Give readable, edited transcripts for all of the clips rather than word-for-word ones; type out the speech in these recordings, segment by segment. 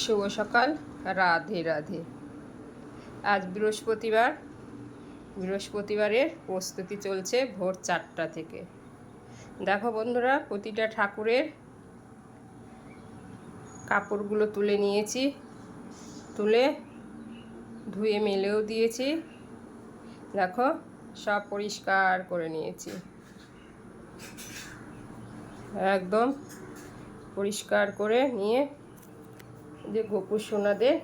শুভ সকাল। রাধে রাধে। আজ বৃহস্পতিবারের প্রস্তুতি চলছে ভোর 4টা থেকে। দেখো বন্ধুরা, প্রতিটা ঠাকুরের কাপড়গুলো তুলে নিয়েছি, তুলে ধুয়ে মেলেও দিয়েছি। দেখো, সব পরিষ্কার করে নিয়েছি, একদম পরিষ্কার করে নিয়ে যে গোপু সোনাদের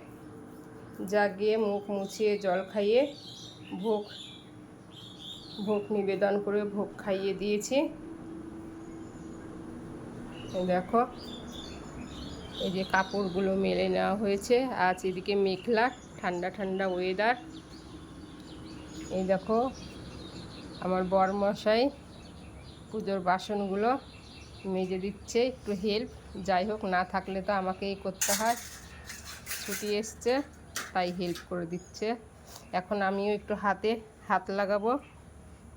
জাগিয়ে মুখ মুছিয়ে জল খাইয়ে ভোগ নিবেদন করে ভোগ খাইয়ে দিয়েছি। দেখো, এই যে কাপড়গুলো মেলে নেওয়া হয়েছে। আজ এদিকে মেঘলা, ঠান্ডা ঠান্ডা ওয়েদার। এই দেখো, আমার বরমশাই পুজোর বাসনগুলো মেজে দিচ্ছে, একটু হেল্প। যাই হোক, না থাকলে তো আমাকেই করতে হয়, ছুটি এসছে তাই হেল্প করে দিচ্ছে। এখন আমিও একটু হাত লাগাবো,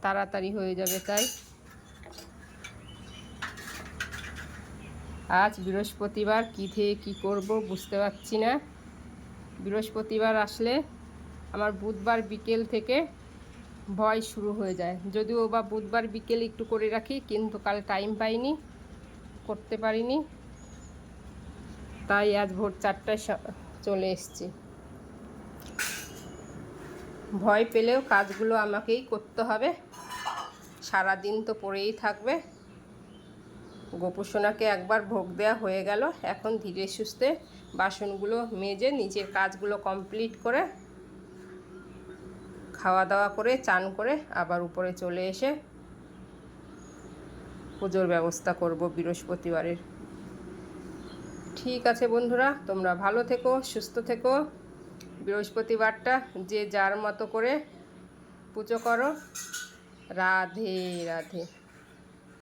তাড়াতাড়ি হয়ে যাবে তাই। আজ বৃহস্পতিবার, কী থেকে কী করব বুঝতে পারছি না। বৃহস্পতিবার আসলে আমার বুধবার বিকেল থেকে ভয় শুরু হয়ে যায়। যদিও বা বুধবার বিকেল একটু করে রাখি, কিন্তু কাল টাইম পাইনি, করতে পারিনি, তাই আজ ভোর 4টায় চলে এসেছি। ভয় পেলেও কাজগুলো আমাকেই করতে হবে, সারাদিন তো পড়েই থাকবে। গোপুসোনাকে একবার ভোগ দেওয়া হয়ে গেল, এখন ধীরে সুস্থে বাসনগুলো মেজে নিজের কাজগুলো কমপ্লিট করে খাওয়া দাওয়া করে চান করে আবার উপরে চলে এসে পুজোর ব্যবস্থা করব বৃহস্পতিবারের। ঠিক আছে বন্ধুরা, তোমরা ভালো থেকো, সুস্থ থেকো। বৃহস্পতিবারটা যে যার মতো করে পুজো করো। রাধে রাধে।